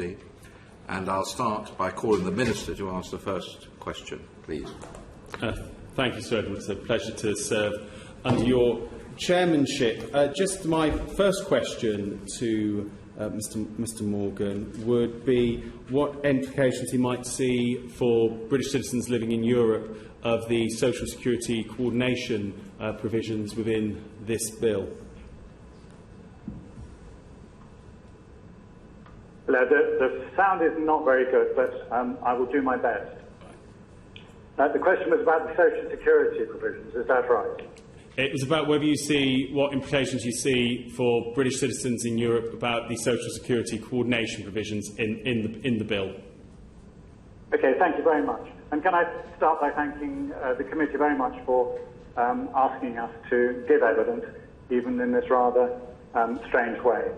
And I'll start by calling the Minister to ask the first question, please. Thank you, Sir Edward. It's a pleasure to serve under your chairmanship. Just my first question to Mr Morgan would be what implications he might see for British citizens living in Europe of the social security coordination provisions within this bill. The sound is not very good, but I will do my best. The question was about the social security provisions, is that right? It was about whether you see what implications you see for British citizens in Europe about the social security coordination provisions in the bill. Okay, thank you very much. And can I start by thanking the committee very much for asking us to give evidence, even in this rather strange way.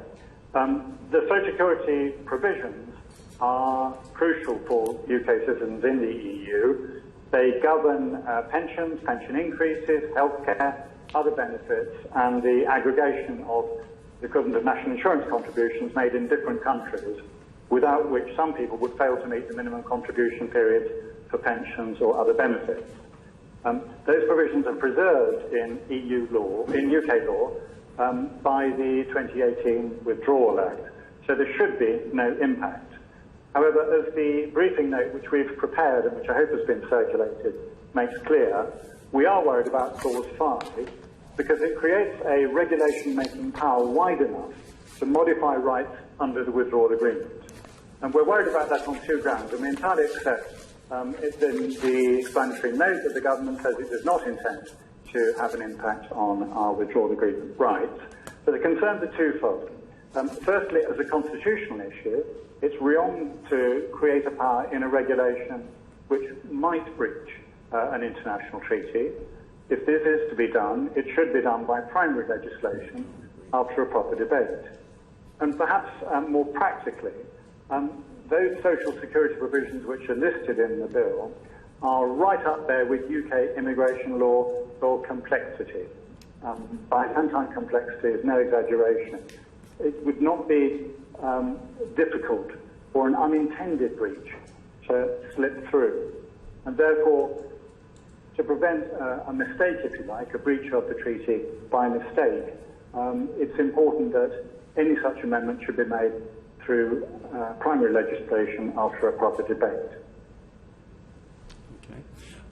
The social security provisions are crucial for UK citizens in the EU. They govern pensions, pension increases, healthcare, other benefits, and the aggregation of the equivalent of national insurance contributions made in different countries, without which some people would fail to meet the minimum contribution periods for pensions or other benefits. Those provisions are preserved in EU law, in UK law, by the 2018 Withdrawal Act, so there should be no impact. However, as the briefing note which we've prepared and which I hope has been circulated makes clear, we are worried about Clause 5 because it creates a regulation-making power wide enough to modify rights under the withdrawal agreement. And we're worried about that on two grounds, and we entirely accept it's in the explanatory note that the government says it does not intend to have an impact on our withdrawal agreement rights. But the concerns are twofold. Firstly, as a constitutional issue, it's wrong to create a power in a regulation which might breach an international treaty. If this is to be done, it should be done by primary legislation after a proper debate. And perhaps more practically, those social security provisions which are listed in the bill are right up there with UK immigration law for complexity. Byzantine complexity is no exaggeration. It would not be difficult for an unintended breach to slip through. And therefore, to prevent a mistake, if you like, a breach of the treaty by mistake, it's important that any such amendment should be made through primary legislation after a proper debate.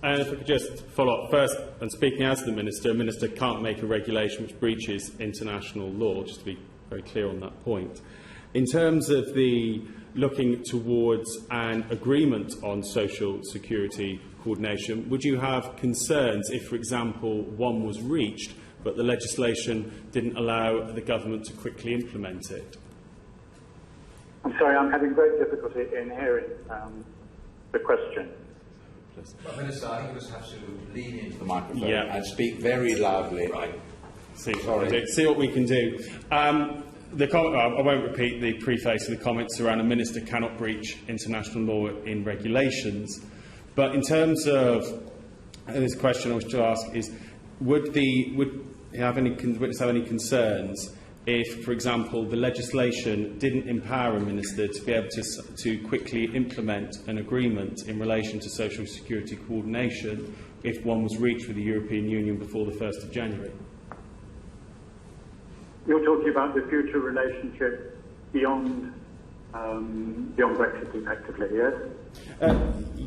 And if I could just follow up first, and speaking as the Minister, a Minister can't make a regulation which breaches international law, just to be very clear on that point. In terms of the looking towards an agreement on social security coordination, would you have concerns if, for example, one was reached but the legislation didn't allow the government to quickly implement it? I'm sorry, I'm having great difficulty in hearing the question. Well, Minister, I think you just have to lean into the microphone and speak very loudly. Right. See what we can do. I won't repeat the preface of the comments around a minister cannot breach international law in regulations. But in terms of this question I was to ask is, would have any concerns if, for example, the legislation didn't empower a minister to be able to quickly implement an agreement in relation to social security coordination if one was reached with the European Union before the 1st of January? You're talking about the future relationship beyond Brexit, effectively, yes?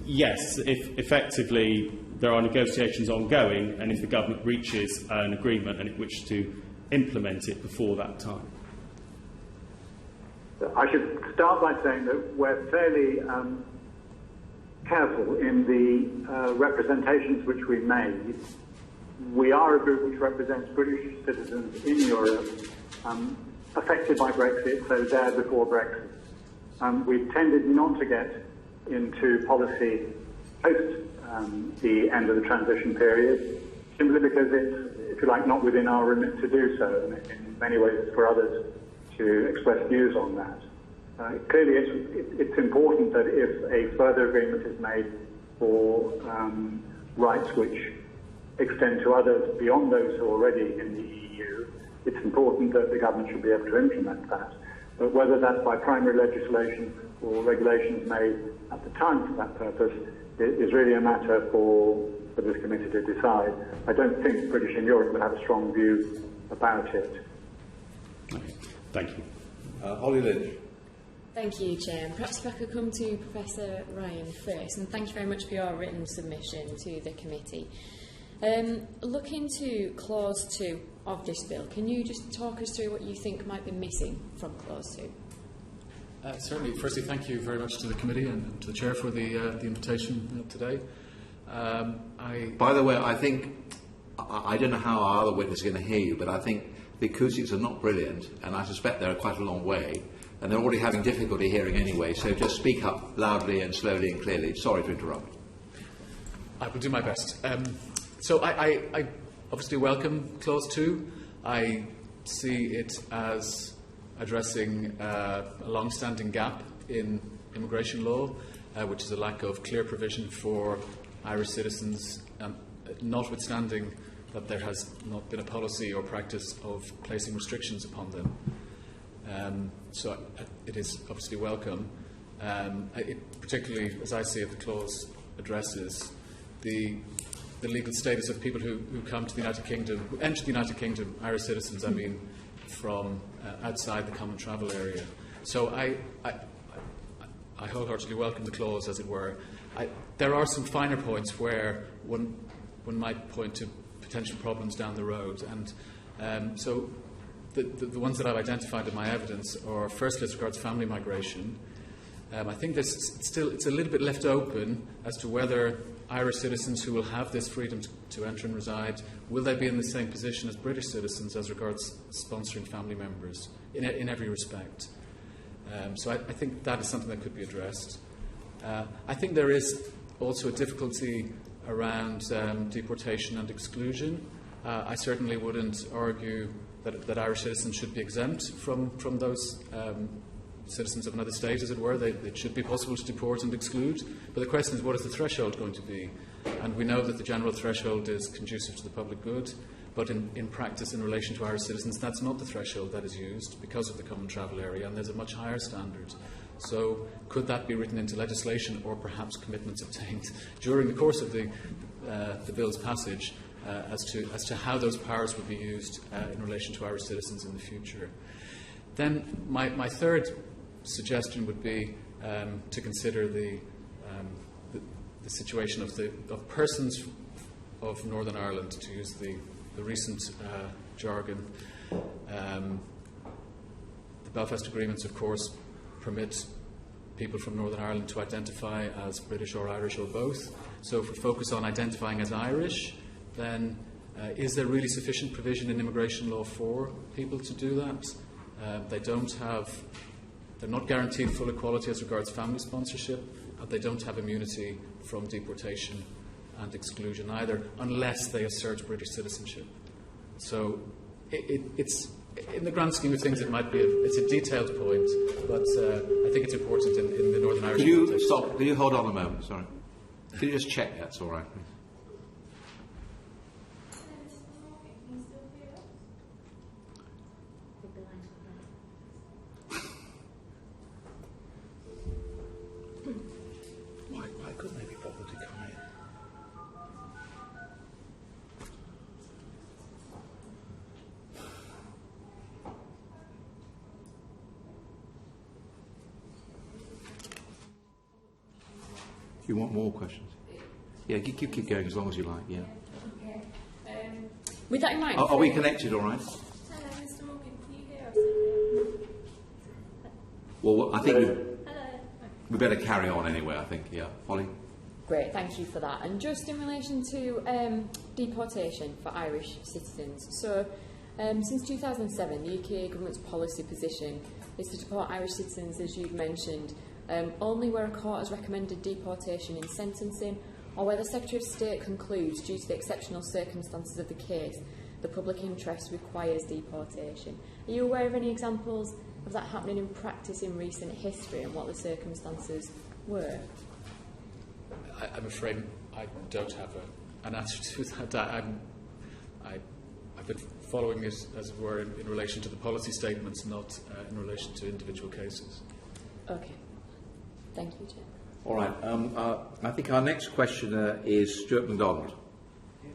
Yes, if effectively there are negotiations ongoing and if the government reaches an agreement and it wishes to implement it before that time. I should start by saying that we're fairly careful in the representations which we made. We are a group which represents British citizens in Europe affected by Brexit, so there before Brexit. We've tended not to get into policy post the end of the transition period, simply because it's, if you like, not within our remit to do so, and in many ways it's for others to express views on that. Clearly it's important that if a further agreement is made for rights which extend to others beyond those who are already in the EU, it's important that the government should be able to implement that. But whether that's by primary legislation or regulations made at the time for that purpose is really a matter for this committee to decide. I don't think British in Europe would have a strong view about it. Okay. Thank you. Holly Lynch. Thank you, Chair. Perhaps if I could come to Professor Ryan first, and thank you very much for your written submission to the committee. Look into Clause 2 of this bill. Can you just talk us through what you think might be missing from Clause 2? Certainly. Firstly, thank you very much to the committee and to the Chair for the invitation today. By the way, I think, I don't know how our other witnesses are going to hear you, but I think the acoustics are not brilliant, and I suspect they're quite a long way, and they're already having difficulty hearing anyway, so just speak up loudly and slowly and clearly. Sorry to interrupt. I will do my best. So I obviously welcome Clause 2. I see it as addressing a long-standing gap in immigration law, which is a lack of clear provision for Irish citizens, notwithstanding that there has not been a policy or practice of placing restrictions upon them. So it is obviously welcome. Particularly, as I see it, the clause addresses the legal status of people who come to the United Kingdom, who enter the United Kingdom, Irish citizens, I mean, from outside the common travel area. So I wholeheartedly welcome the clause, as it were. There are some finer points where one might point to potential problems down the road, and so the ones that I've identified in my evidence are, firstly, as regards family migration. I think it's a little bit left open as to whether Irish citizens who will have this freedom to enter and reside, will they be in the same position as British citizens as regards sponsoring family members in every respect. So I think that is something that could be addressed. I think there is also a difficulty around deportation and exclusion. I certainly wouldn't argue that Irish citizens should be exempt from those citizens of another state, as it were. It should be possible to deport and exclude. But the question is, what is the threshold going to be? And we know that the general threshold is conducive to the public good, but in practice, in relation to Irish citizens, that's not the threshold that is used because of the common travel area, and there's a much higher standard. So could that be written into legislation, or perhaps commitments obtained during the course of the bill's passage as to how those powers would be used in relation to Irish citizens in the future? Then my third suggestion would be to consider the situation of persons of Northern Ireland, to use the recent jargon. The Belfast Agreements, of course, permit people from Northern Ireland to identify as British or Irish or both. So if we focus on identifying as Irish, then is there really sufficient provision in immigration law for people to do that? They're not guaranteed full equality as regards family sponsorship, and they don't have immunity from deportation and exclusion either, unless they assert British citizenship. So it's, in the grand scheme of things, it's a detailed point, but I think it's important in the Northern Irish context. Could you stop? Could you hold on a moment? Sorry. Could you just check that's all right, please? Why couldn't they be bothered to come in? Do you want more questions? Yeah, keep going as long as you like, yeah. Okay. With that in mind... Are we connected all right? Hello, Mr. Morgan, can you hear us? Well, I think Hello. we better carry on anyway, I think, yeah. Holly? Great, thank you for that. And just in relation to deportation for Irish citizens. So, since 2007, the UK government's policy position is to deport Irish citizens, as you've mentioned, only where a court has recommended deportation in sentencing, or where the Secretary of State concludes, due to the exceptional circumstances of the case, the public interest requires deportation. Are you aware of any examples of that happening in practice in recent history, and what the circumstances were? I'm afraid I don't have an answer to that. I've been following it, as it were, in relation to the policy statements, not in relation to individual cases. Okay. Thank you, Chair. All right. I think our next questioner is Stuart MacDonald.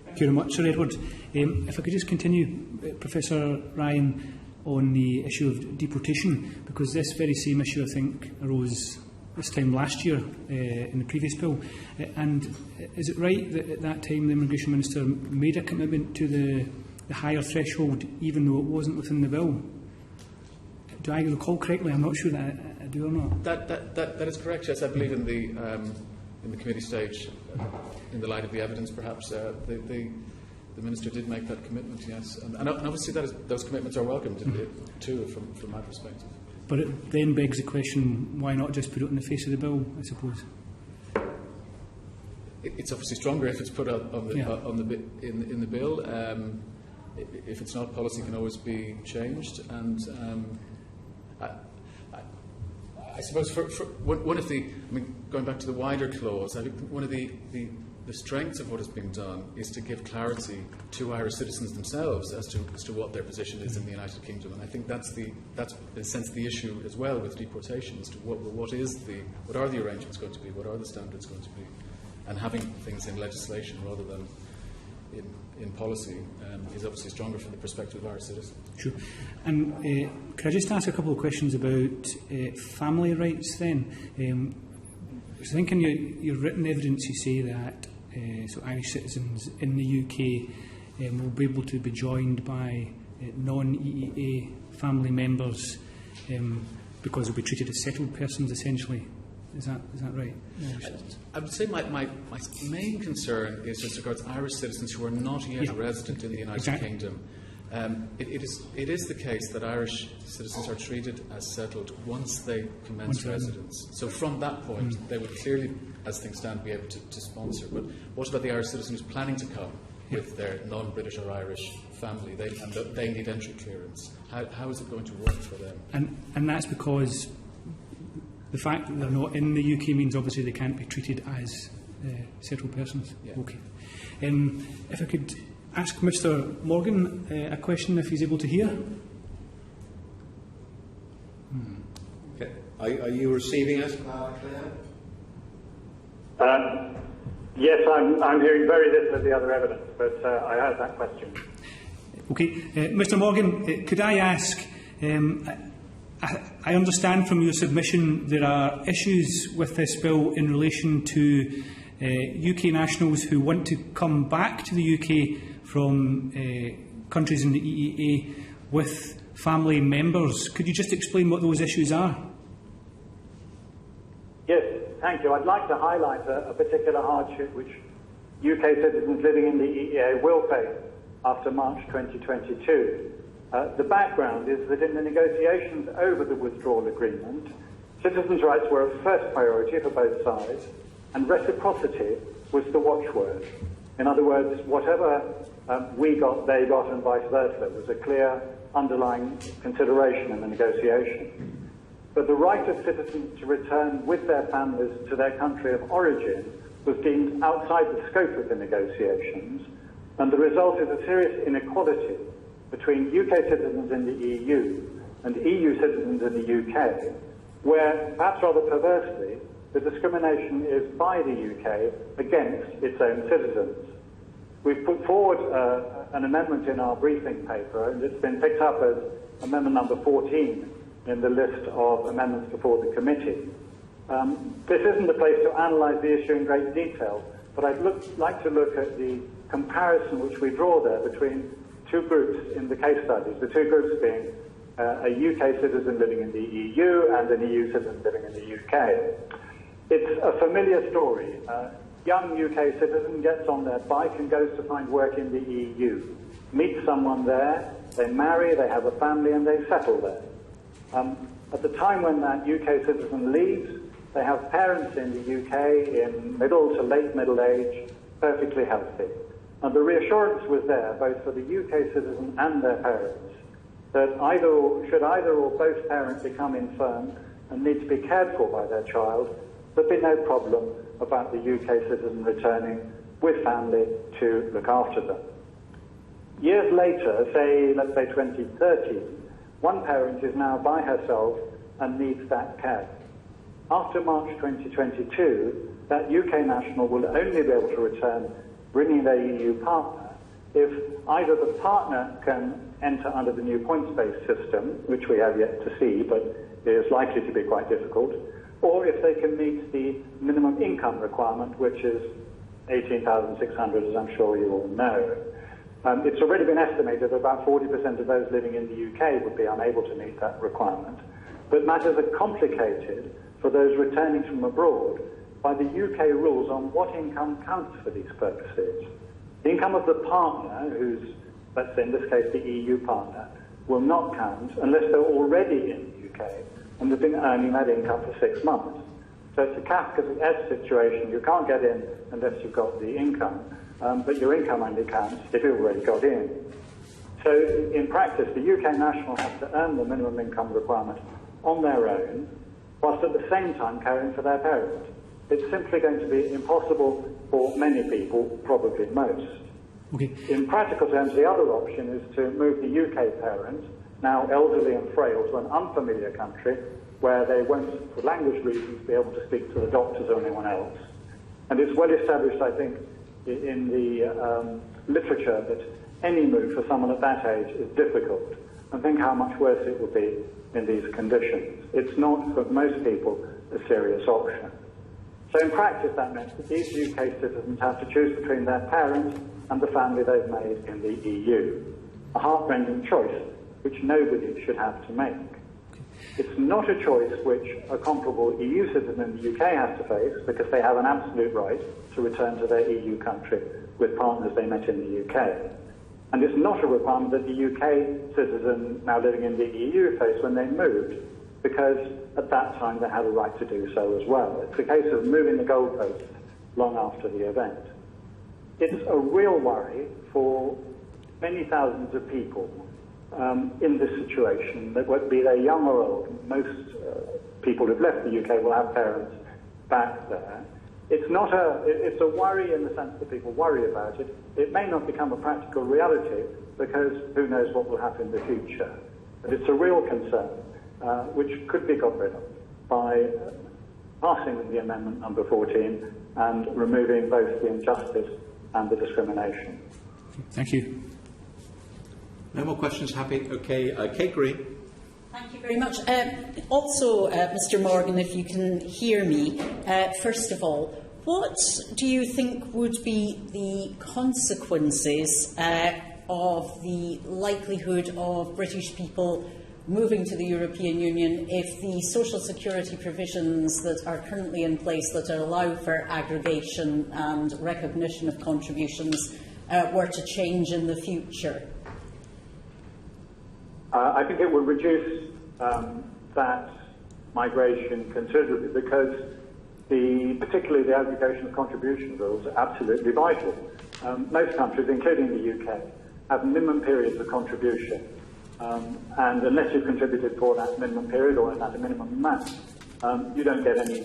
Thank you very much, Sir Edward. If I could just continue, Professor Ryan, on the issue of deportation, because this very same issue, I think, arose this time last year in the previous bill. And is it right that at that time the Immigration Minister made a commitment to the higher threshold, even though it wasn't within the bill? Do I recall correctly? I'm not sure that I do or not. That is correct, yes. I believe in the committee stage, in the light of the evidence, perhaps, the Minister did make that commitment, yes. And obviously those commitments are welcomed, too, from my perspective. But it then begs the question, why not just put it on the face of the bill, I suppose? It's obviously stronger if it's put out in the bill. If it's not, policy can always be changed. And I suppose for one of the, going back to the wider clause, I think one of the strengths of what is being done is to give clarity to Irish citizens themselves as to what their position is in the United Kingdom, and I think that's in a sense the issue as well with deportation, as to what are the arrangements going to be, what are the standards going to be, and having things in legislation rather than in policy is obviously stronger from the perspective of Irish citizens. Sure. And could I just ask a couple of questions about family rights then? I think in your written evidence you say that so Irish citizens in the UK will be able to be joined by non-EEA family members because they'll be treated as settled persons, essentially. Is that right? I would say my main concern is as regards Irish citizens who are not yet resident in the United Kingdom. It is the case that Irish citizens are treated as settled once they commence residence. So from that point, they would clearly, as things stand, be able to sponsor. But what about the Irish citizen who's planning to come with their non-British or Irish family? They need entry clearance. How is it going to work for them? And that's because the fact that they're not in the UK means obviously they can't be treated as settled persons. Yeah. Okay. If I could ask Mr. Morgan a question, if he's able to hear. Okay. Are you receiving us, Claire? Yes, I'm hearing very little of the other evidence, but I heard that question. Okay. Mr. Morgan, could I ask, I understand from your submission there are issues with this bill in relation to UK nationals who want to come back to the UK from countries in the EEA with family members. Could you just explain what those issues are? Yes, thank you. I'd like to highlight a particular hardship which UK citizens living in the EEA will face after March 2022. The background is that in the negotiations over the withdrawal agreement, citizens' rights were a first priority for both sides, and reciprocity was the watchword. In other words, whatever we got, they got, and vice versa, was a clear underlying consideration in the negotiation. But the right of citizens to return with their families to their country of origin was deemed outside the scope of the negotiations, and the result is a serious inequality between UK citizens in the EU and EU citizens in the UK, where, perhaps rather perversely, the discrimination is by the UK against its own citizens. We've put forward an amendment in our briefing paper, and it's been picked up as amendment number 14 in the list of amendments before the committee. This isn't the place to analyse the issue in great detail, but I'd like to look at the comparison which we draw there between two groups in the case studies, the two groups being a UK citizen living in the EU and an EU citizen living in the UK. It's a familiar story. A young UK citizen gets on their bike and goes to find work in the EU, meets someone there, they marry, they have a family, and they settle there. At the time when that UK citizen leaves, they have parents in the UK in middle to late middle age, perfectly healthy. And the reassurance was there, both for the UK citizen and their parents, that should either or both parents become infirm and need to be cared for by their child, there'd be no problem about the UK citizen returning with family to look after them. Years later, let's say 2030, one parent is now by herself and needs that care. after March 2022, that UK national will only be able to return bringing their EU partner if either the partner can enter under the new points-based system, which we have yet to see, but is likely to be quite difficult, or if they can meet the minimum income requirement, which is 18,600, as I'm sure you all know. It's already been estimated that about 40% of those living in the UK would be unable to meet that requirement. But matters are complicated for those returning from abroad by the UK rules on what income counts for these purposes. The income of the partner, who's, let's say in this case, the EU partner, will not count unless they're already in the UK and they've been earning that income for 6 months. So it's a Kafka's situation. You can't get in unless you've got the income, but your income only counts if you've already got in. So in practice, the UK national has to earn the minimum income requirement on their own, whilst at the same time caring for their parent. It's simply going to be impossible for many people, probably most. Okay. In practical terms, the other option is to move the UK parent, now elderly and frail, to an unfamiliar country where they won't, for language reasons, be able to speak to the doctors or anyone else. And it's well established, I think, in the literature that any move for someone at that age is difficult. And think how much worse it would be in these conditions. It's not, for most people, a serious option. So in practice, that meant that these UK citizens have to choose between their parents and the family they've made in the EU. A heart-rending choice which nobody should have to make. It's not a choice which a comparable EU citizen in the UK has to face because they have an absolute right to return to their EU country with partners they met in the UK. And it's not a requirement that the UK citizen now living in the EU face when they moved, because at that time they had a right to do so as well. It's a case of moving the goalposts long after the event. It's a real worry for many thousands of people in this situation, that whether be they young or old. Most people who've left the UK will have parents back there. It's a worry in the sense that people worry about it. It may not become a practical reality because who knows what will happen in the future. But it's a real concern which could be got rid of by passing the amendment number 14 and removing both the injustice and the discrimination. Thank you. No more questions? Happy? Okay. Kate Green. Thank you very much. Also, Mr Morgan, if you can hear me, first of all, what do you think would be the consequences of the likelihood of British people moving to the European Union if the social security provisions that are currently in place that allow for aggregation and recognition of contributions were to change in the future? I think it would reduce that migration considerably because particularly the aggregation of contribution rules are absolutely vital. Most countries, including the UK, have minimum periods of contribution. And unless you've contributed for that minimum period or at a minimum amount, you don't get any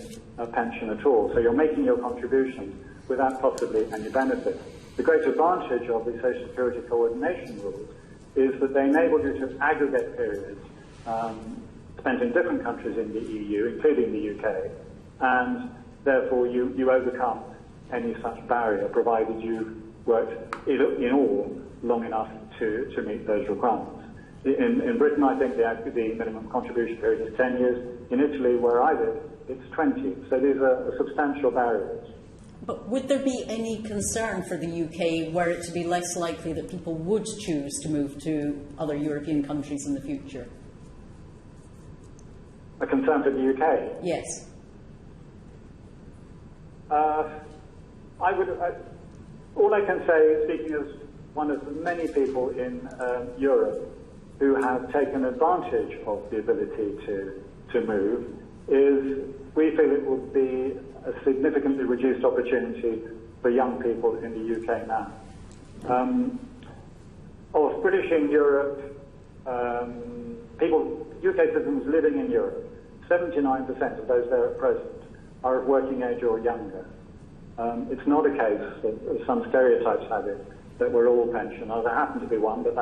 pension at all. So you're making your contributions without possibly any benefit. The great advantage of the Social Security coordination rules is that they enable you to aggregate periods spent in different countries in the EU, including the UK, and therefore you overcome any such barrier, provided you worked in all long enough to meet those requirements. In Britain, I think the minimum contribution period is 10 years. In Italy, where I live, it's 20. So these are substantial barriers. But would there be any concern for the UK were it to be less likely that people would choose to move to other European countries in the future? A concern for the UK? Yes. All I can say, speaking as one of the many people in Europe who have taken advantage of the ability to move, is we feel it would be a significantly reduced opportunity for young people in the UK now. Of British in Europe, UK citizens living in Europe, 79% of those there at present are of working age or younger. It's not a case, as some stereotypes have it, that we're all pensioners. There happen to be one, but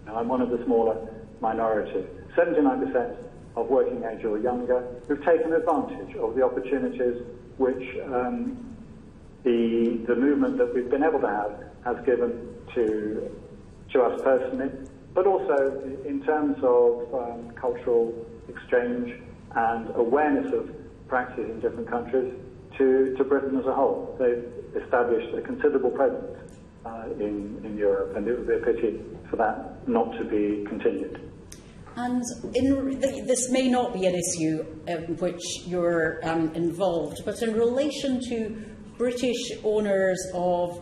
I'm one of the smaller minority. 79% of working age or younger who've taken advantage of the opportunities which the movement that we've been able to have has given to us personally, but also in terms of cultural exchange and awareness of practice in different countries to Britain as a whole. They've established a considerable presence in Europe, and it would be a pity for that not to be continued. And this may not be an issue in which you're involved, but in relation to British owners of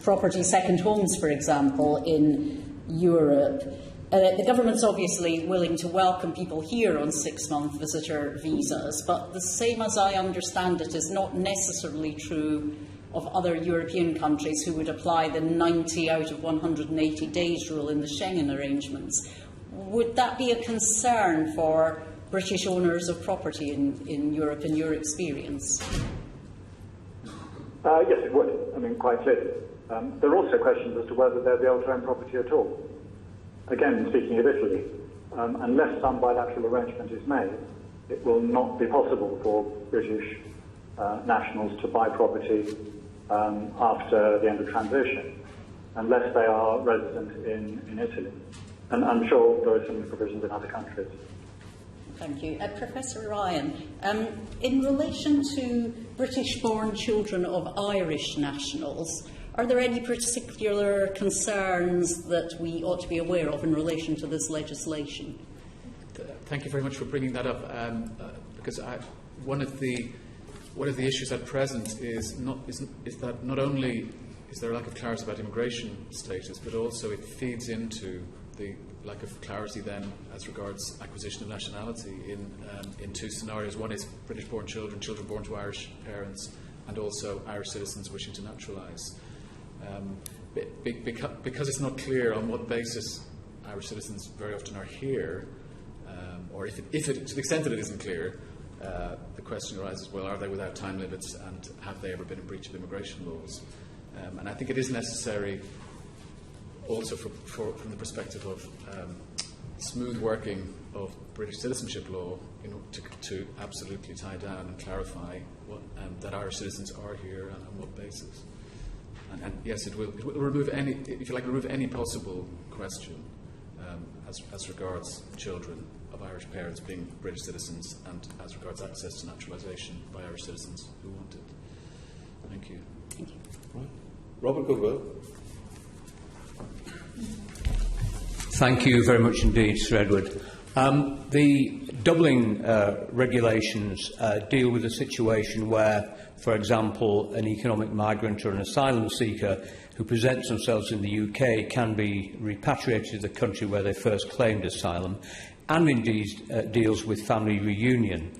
property, second homes, for example, in Europe, the government's obviously willing to welcome people here on 6-month visitor visas, but the same as I understand it is not necessarily true of other European countries who would apply the 90 out of 180 days rule in the Schengen arrangements. Would that be a concern for British owners of property in Europe, in your experience? Yes, it would. I mean, quite clearly. There are also questions as to whether they'll be able to own property at all. Again, speaking of Italy, unless some bilateral arrangement is made, it will not be possible for British nationals to buy property after the end of transition, unless they are resident in Italy. And I'm sure there are similar provisions in other countries. Thank you. Professor Ryan, in relation to British-born children of Irish nationals, are there any particular concerns that we ought to be aware of in relation to this legislation? Thank you very much for bringing that up, because one of the issues at present is that not only is there a lack of clarity about immigration status, but also it feeds into the lack of clarity then as regards acquisition of nationality in two scenarios. One is British-born children, children born to Irish parents, and also Irish citizens wishing to naturalise. Because it's not clear on what basis Irish citizens very often are here, or if it, to the extent that it isn't clear, the question arises, well, are they without time limits, and have they ever been in breach of immigration laws? And I think it is necessary also from the perspective of smooth working of British citizenship law to absolutely tie down and clarify that Irish citizens are here and on what basis. And yes, it will remove any possible question as regards children of Irish parents being British citizens, and as regards access to naturalisation by Irish citizens who want it. Thank you. Thank you. Right. Robert Goodwill. Thank you very much indeed, Sir Edward. The Dublin regulations deal with a situation where, for example, an economic migrant or an asylum seeker who presents themselves in the UK can be repatriated to the country where they first claimed asylum, and indeed deals with family reunion.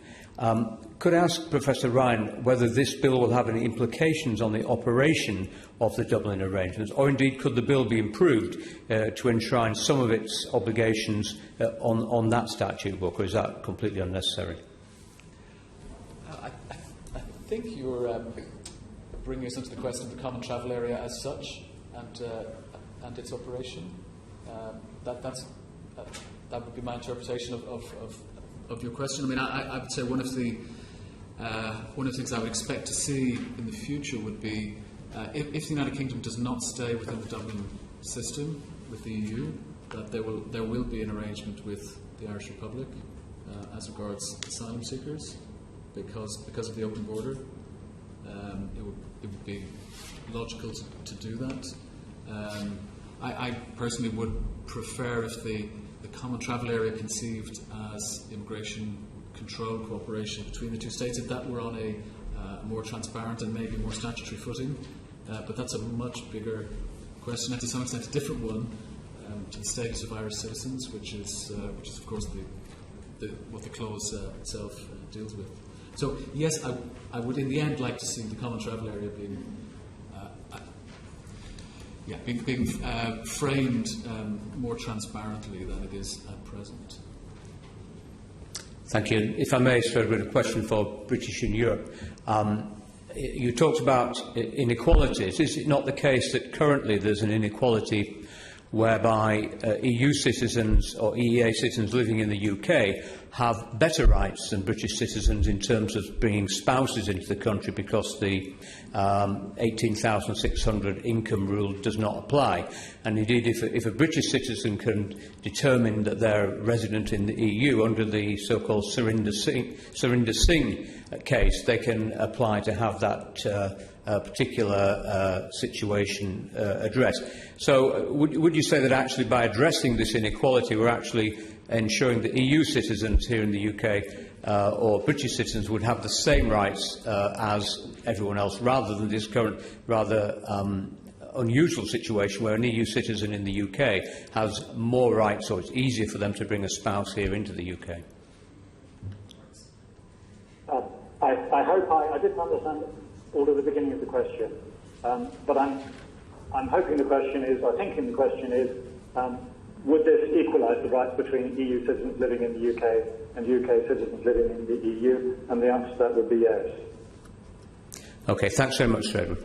Could I ask Professor Ryan whether this bill will have any implications on the operation of the Dublin arrangements, or indeed could the bill be improved to enshrine some of its obligations on that statute book, or is that completely unnecessary? I think you're bringing us into the question of the common travel area as such and its operation. That would be my interpretation of your question. I mean, I would say one of the things I would expect to see in the future would be if the United Kingdom does not stay within the Dublin system with the EU, that there will be an arrangement with the Irish Republic as regards asylum seekers, because of the open border. It would be logical to do that. I personally would prefer if the common travel area conceived as immigration control cooperation between the two states, if that were on a more transparent and maybe more statutory footing. But that's a much bigger question, and to some extent a different one, to the status of Irish citizens, which is of course what the clause itself deals with. So yes, I would in the end like to see the common travel area being framed more transparently than it is at present. Thank you. If I may, Sir Edward, a question for British in Europe. You talked about inequalities. Is it not the case that currently there's an inequality whereby EU citizens or EEA citizens living in the UK have better rights than British citizens in terms of bringing spouses into the country, because the 18,600 income rule does not apply. And indeed, if a British citizen can determine that they're resident in the EU under the so-called Surinder Singh case, they can apply to have that particular situation addressed. So would you say that actually by addressing this inequality we're actually ensuring that EU citizens here in the UK or British citizens would have the same rights as everyone else, rather than this current rather unusual situation where an EU citizen in the UK has more rights, or it's easier for them to bring a spouse here into the UK? I hope I didn't understand all of the beginning of the question, but I'm hoping the question is, or thinking the question is, would this equalise the rights between EU citizens living in the UK and UK citizens living in the EU? And the answer to that would be yes. Okay, thanks very much, Sir Edward.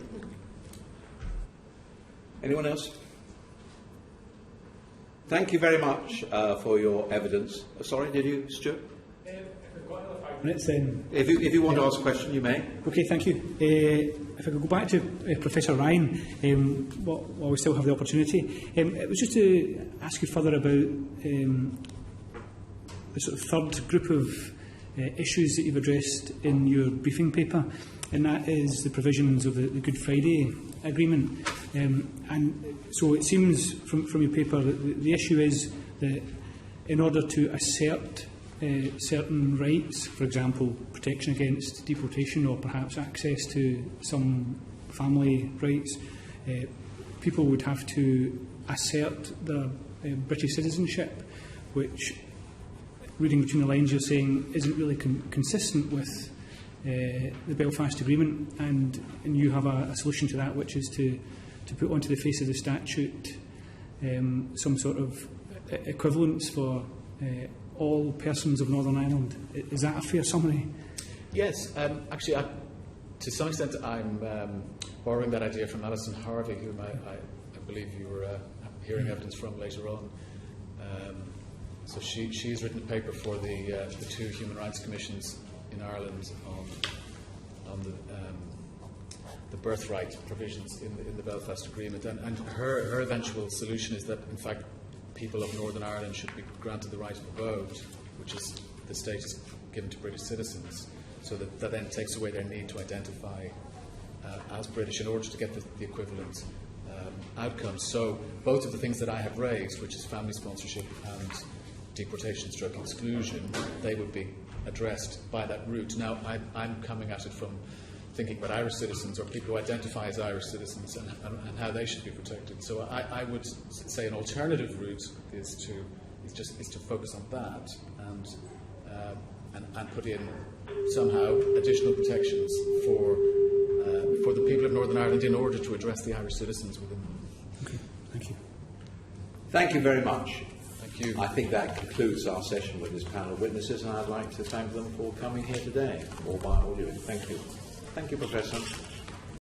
Anyone else? Thank you very much for your evidence. Sorry, did you, Stuart? If you want to ask a question, you may. Okay, thank you. If I could go back to Professor Ryan, while we still have the opportunity, it was just to ask you further about the sort of third group of issues that you've addressed in your briefing paper, and that is the provisions of the Good Friday Agreement. And so it seems from your paper that the issue is that in order to assert certain rights, for example, protection against deportation or perhaps access to some family rights, people would have to assert their British citizenship, which, reading between the lines, you're saying isn't really consistent with the Belfast Agreement, and you have a solution to that, which is to put onto the face of the statute some sort of equivalence for all persons of Northern Ireland. Is that a fair summary? Yes. Actually, to some extent, I'm borrowing that idea from Alison Harvey, whom I believe you were hearing evidence from later on. So she's written a paper for the two human rights commissions in Ireland on the birthright provisions in the Belfast Agreement. And her eventual solution is that, in fact, people of Northern Ireland should be granted the right of vote, which is the status given to British citizens, so that then takes away their need to identify as British in order to get the equivalent outcomes. So both of the things that I have raised, which is family sponsorship and deportation stroke exclusion, they would be addressed by that route. Now, I'm coming at it from thinking about Irish citizens or people who identify as Irish citizens and how they should be protected. So I would say an alternative route is to focus on that and put in somehow additional protections for the people of Northern Ireland in order to address the Irish citizens within them. Okay, thank you. Thank you very much. Thank you. I think that concludes our session with this panel of witnesses, and I'd like to thank them for coming here today, or by audio. Thank you. Thank you, Professor.